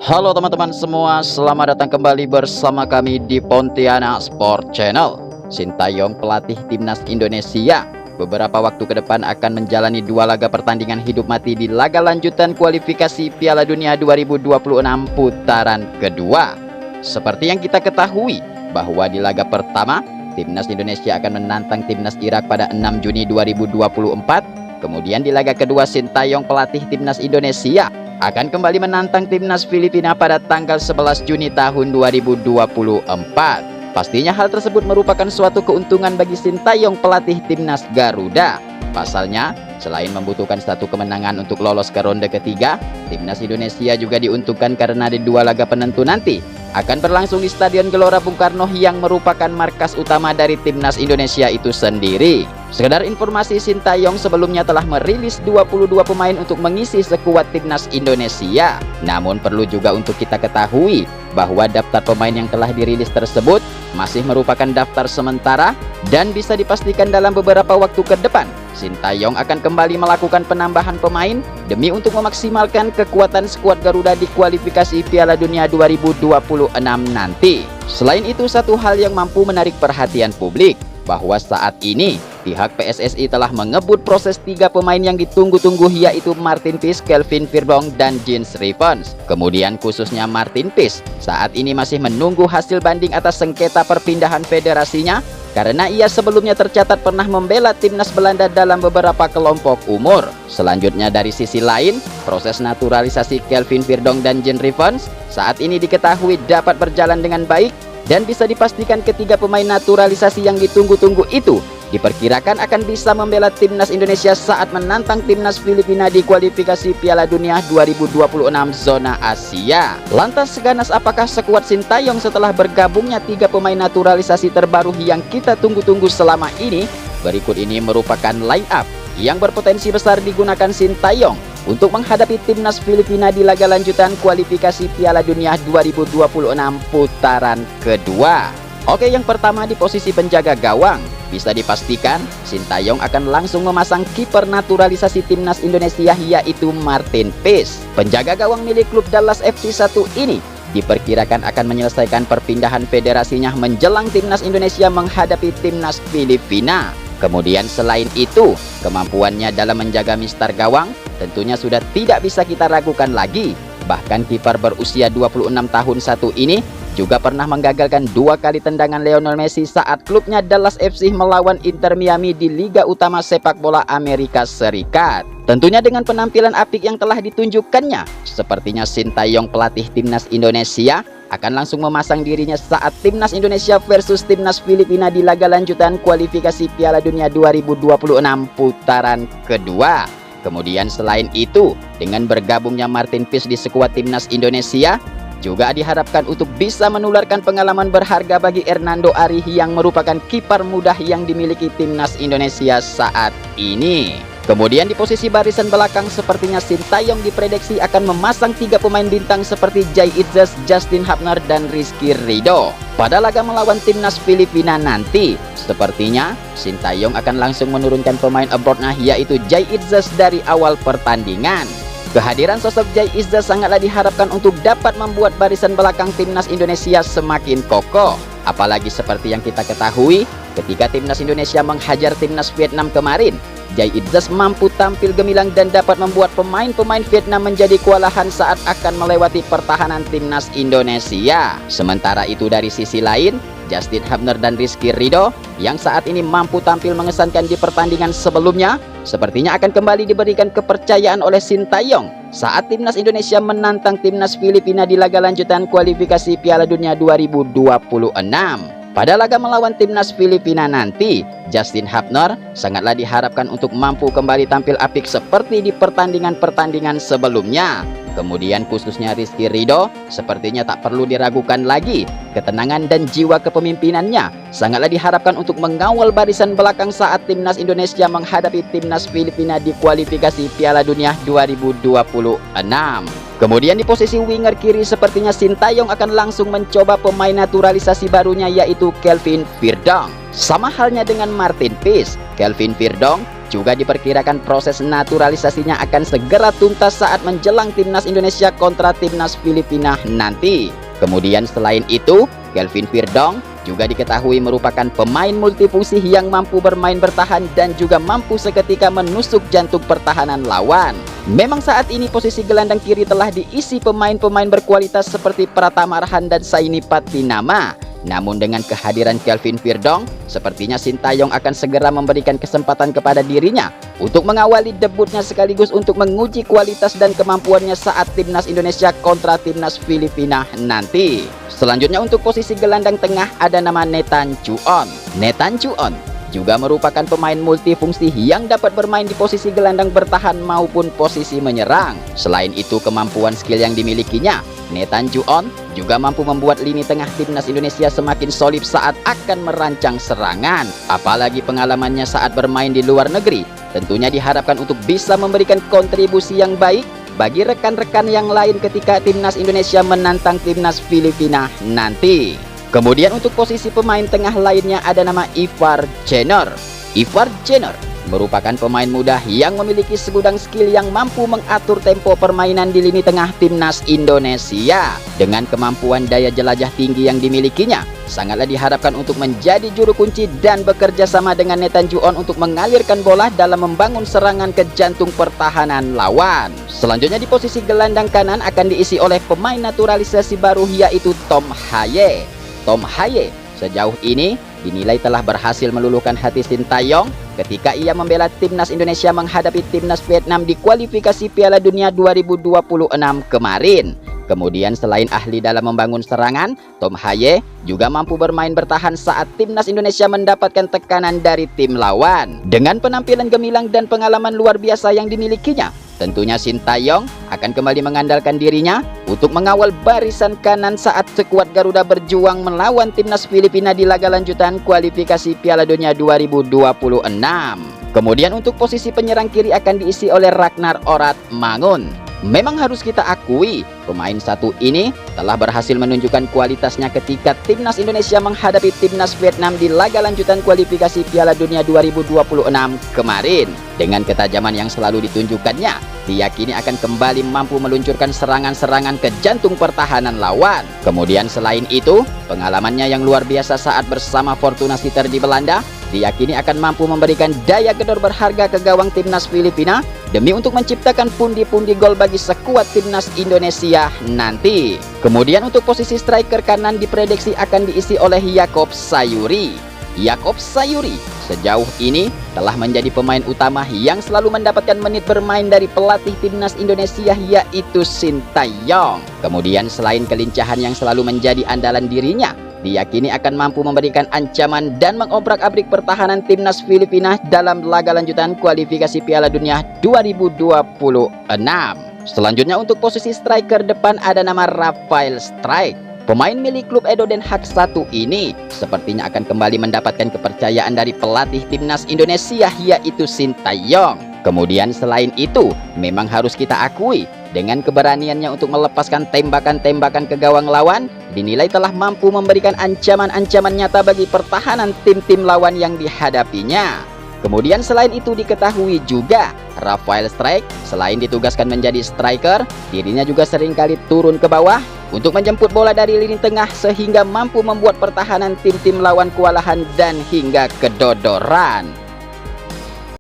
Halo teman-teman semua, selamat datang kembali bersama kami di Pontianak Sport Channel. Sintayong, pelatih timnas Indonesia, beberapa waktu ke depan akan menjalani dua laga pertandingan hidup mati di laga lanjutan kualifikasi Piala Dunia 2026 putaran kedua. Seperti yang kita ketahui, bahwa di laga pertama, timnas Indonesia akan menantang timnas Irak pada 6 Juni 2024. Kemudian di laga kedua, Sintayong, pelatih timnas Indonesia, akan kembali menantang timnas Filipina pada tanggal 11 Juni tahun 2024. Pastinya hal tersebut merupakan suatu keuntungan bagi Sintayong, pelatih timnas Garuda. Pasalnya, selain membutuhkan satu kemenangan untuk lolos ke ronde ketiga, timnas Indonesia juga diuntungkan karena di dua laga penentu nanti akan berlangsung di Stadion Gelora Bung Karno yang merupakan markas utama dari timnas Indonesia itu sendiri. Sekedar informasi, Sintayong sebelumnya telah merilis 22 pemain untuk mengisi skuad timnas Indonesia. Namun perlu juga untuk kita ketahui bahwa daftar pemain yang telah dirilis tersebut masih merupakan daftar sementara dan bisa dipastikan dalam beberapa waktu ke depan Sintayong akan kembali melakukan penambahan pemain demi untuk memaksimalkan kekuatan skuad Garuda di kualifikasi Piala Dunia 2026 nanti. Selain itu, satu hal yang mampu menarik perhatian publik, bahwa saat ini pihak PSSI telah mengebut proses 3 pemain yang ditunggu-tunggu, yaitu Martin Peace, Kelvin Verdonk, dan Jens Rivens. Kemudian khususnya Martin Peace saat ini masih menunggu hasil banding atas sengketa perpindahan federasinya, karena ia sebelumnya tercatat pernah membela timnas Belanda dalam beberapa kelompok umur. Selanjutnya dari sisi lain, proses naturalisasi Kelvin Verdonk dan Jens Rivens saat ini diketahui dapat berjalan dengan baik, dan bisa dipastikan ketiga pemain naturalisasi yang ditunggu-tunggu itu diperkirakan akan bisa membela timnas Indonesia saat menantang timnas Filipina di kualifikasi Piala Dunia 2026 zona Asia. Lantas seganas apakah skuad Sintayong setelah bergabungnya 3 pemain naturalisasi terbaru yang kita tunggu-tunggu selama ini? Berikut ini merupakan line up yang berpotensi besar digunakan Sintayong untuk menghadapi timnas Filipina di laga lanjutan kualifikasi Piala Dunia 2026 putaran kedua. Oke, yang pertama di posisi penjaga gawang, bisa dipastikan Sintayong akan langsung memasang kiper naturalisasi timnas Indonesia, yaitu Martin Peace. Penjaga gawang milik klub Dallas FC 1 ini diperkirakan akan menyelesaikan perpindahan federasinya menjelang timnas Indonesia menghadapi timnas Filipina. Kemudian selain itu, kemampuannya dalam menjaga mistar gawang tentunya sudah tidak bisa kita ragukan lagi. Bahkan kiper berusia 26 tahun satu ini juga pernah menggagalkan 2 kali tendangan Lionel Messi saat klubnya Dallas FC melawan Inter Miami di Liga Utama Sepak Bola Amerika Serikat. Tentunya dengan penampilan apik yang telah ditunjukkannya, sepertinya Sintayong, pelatih timnas Indonesia, akan langsung memasang dirinya saat timnas Indonesia versus timnas Filipina di laga lanjutan kualifikasi Piala Dunia 2026 putaran kedua. Kemudian selain itu, dengan bergabungnya Martin Peace di skuad timnas Indonesia, juga diharapkan untuk bisa menularkan pengalaman berharga bagi Hernando Ari yang merupakan kiper muda yang dimiliki timnas Indonesia saat ini. Kemudian di posisi barisan belakang, sepertinya Sintayong diprediksi akan memasang 3 pemain bintang seperti Jai Itzes, Justin Hapner, dan Rizky Ridho. Pada laga melawan timnas Filipina nanti, sepertinya Sintayong akan langsung menurunkan pemain abroadnya, yaitu Jai Itzes dari awal pertandingan. Kehadiran sosok Jai Itzes sangatlah diharapkan untuk dapat membuat barisan belakang timnas Indonesia semakin kokoh. Apalagi seperti yang kita ketahui, ketika timnas Indonesia menghajar timnas Vietnam kemarin, Jai Itzes mampu tampil gemilang dan dapat membuat pemain-pemain Vietnam menjadi kewalahan saat akan melewati pertahanan timnas Indonesia. Sementara itu dari sisi lain, Justin Hapner dan Rizky Ridho yang saat ini mampu tampil mengesankan di pertandingan sebelumnya, sepertinya akan kembali diberikan kepercayaan oleh Sintayong saat timnas Indonesia menantang timnas Filipina di laga lanjutan kualifikasi Piala Dunia 2026. Pada laga melawan timnas Filipina nanti, Justin Hapner sangatlah diharapkan untuk mampu kembali tampil apik seperti di pertandingan-pertandingan sebelumnya. Kemudian khususnya Rizky Ridho, sepertinya tak perlu diragukan lagi. Ketenangan dan jiwa kepemimpinannya sangatlah diharapkan untuk mengawal barisan belakang saat timnas Indonesia menghadapi timnas Filipina di kualifikasi Piala Dunia 2026. Kemudian di posisi winger kiri, sepertinya Sintayong akan langsung mencoba pemain naturalisasi barunya, yaitu Kelvin Verdonk. Sama halnya dengan Martin Peace, Kelvin Verdonk juga diperkirakan proses naturalisasinya akan segera tuntas saat menjelang timnas Indonesia kontra timnas Filipina nanti. Kemudian selain itu, Kelvin Virdong juga diketahui merupakan pemain multifungsi yang mampu bermain bertahan dan juga mampu seketika menusuk jantung pertahanan lawan. Memang saat ini posisi gelandang kiri telah diisi pemain-pemain berkualitas seperti Pratama Arhan dan Saini Patinama. Namun dengan kehadiran Kelvin Virdong, sepertinya Sintayong akan segera memberikan kesempatan kepada dirinya untuk mengawali debutnya sekaligus untuk menguji kualitas dan kemampuannya saat timnas Indonesia kontra timnas Filipina nanti. Selanjutnya untuk posisi gelandang tengah ada nama Nathan Chuon. Nathan Chuon juga merupakan pemain multifungsi yang dapat bermain di posisi gelandang bertahan maupun posisi menyerang. Selain itu, kemampuan skill yang dimilikinya, Nathan Chuon juga mampu membuat lini tengah timnas Indonesia semakin solid saat akan merancang serangan. Apalagi pengalamannya saat bermain di luar negeri, tentunya diharapkan untuk bisa memberikan kontribusi yang baik bagi rekan-rekan yang lain ketika timnas Indonesia menantang timnas Filipina nanti. Kemudian untuk posisi pemain tengah lainnya ada nama Ivar Jenner. Ivar Jenner merupakan pemain muda yang memiliki segudang skill yang mampu mengatur tempo permainan di lini tengah timnas Indonesia. Dengan kemampuan daya jelajah tinggi yang dimilikinya, sangatlah diharapkan untuk menjadi juru kunci dan bekerja sama dengan Nathan Chuon untuk mengalirkan bola dalam membangun serangan ke jantung pertahanan lawan. Selanjutnya di posisi gelandang kanan akan diisi oleh pemain naturalisasi baru yaitu Tom Haye. Tom Haye sejauh ini dinilai telah berhasil meluluhkan hati Sintayong ketika ia membela timnas Indonesia menghadapi timnas Vietnam di kualifikasi Piala Dunia 2026 kemarin. Kemudian selain ahli dalam membangun serangan, Tom Haye juga mampu bermain bertahan saat timnas Indonesia mendapatkan tekanan dari tim lawan. Dengan penampilan gemilang dan pengalaman luar biasa yang dimilikinya, tentunya Sintayong akan kembali mengandalkan dirinya untuk mengawal barisan kanan saat skuad Garuda berjuang melawan timnas Filipina di laga lanjutan kualifikasi Piala Dunia 2026. Kemudian untuk posisi penyerang kiri akan diisi oleh Ragnar Oratmangun. Memang harus kita akui, pemain satu ini telah berhasil menunjukkan kualitasnya ketika timnas Indonesia menghadapi timnas Vietnam di laga lanjutan kualifikasi Piala Dunia 2026 kemarin. Dengan ketajaman yang selalu ditunjukkannya, diyakini akan kembali mampu meluncurkan serangan-serangan ke jantung pertahanan lawan. Kemudian selain itu, pengalamannya yang luar biasa saat bersama Fortuna Sittard di Belanda, diyakini akan mampu memberikan daya gedor berharga ke gawang timnas Filipina demi untuk menciptakan pundi-pundi gol bagi skuad timnas Indonesia nanti. Kemudian untuk posisi striker kanan diprediksi akan diisi oleh Yakob Sayuri. Yakob Sayuri sejauh ini telah menjadi pemain utama yang selalu mendapatkan menit bermain dari pelatih timnas Indonesia yaitu Sintayong. Kemudian selain kelincahan yang selalu menjadi andalan dirinya, diyakini akan mampu memberikan ancaman dan mengobrak-abrik pertahanan timnas Filipina dalam laga lanjutan kualifikasi Piala Dunia 2026. Selanjutnya untuk posisi striker depan ada nama Rafael Strike. Pemain milik klub Edo Den Haag 1 ini sepertinya akan kembali mendapatkan kepercayaan dari pelatih timnas Indonesia yaitu Sintayong. Kemudian selain itu, memang harus kita akui, dengan keberaniannya untuk melepaskan tembakan-tembakan ke gawang lawan, dinilai telah mampu memberikan ancaman-ancaman nyata bagi pertahanan tim-tim lawan yang dihadapinya. Kemudian selain itu diketahui juga, Rafael Strike selain ditugaskan menjadi striker, dirinya juga seringkali turun ke bawah untuk menjemput bola dari lini tengah sehingga mampu membuat pertahanan tim-tim lawan kewalahan dan hingga kedodoran.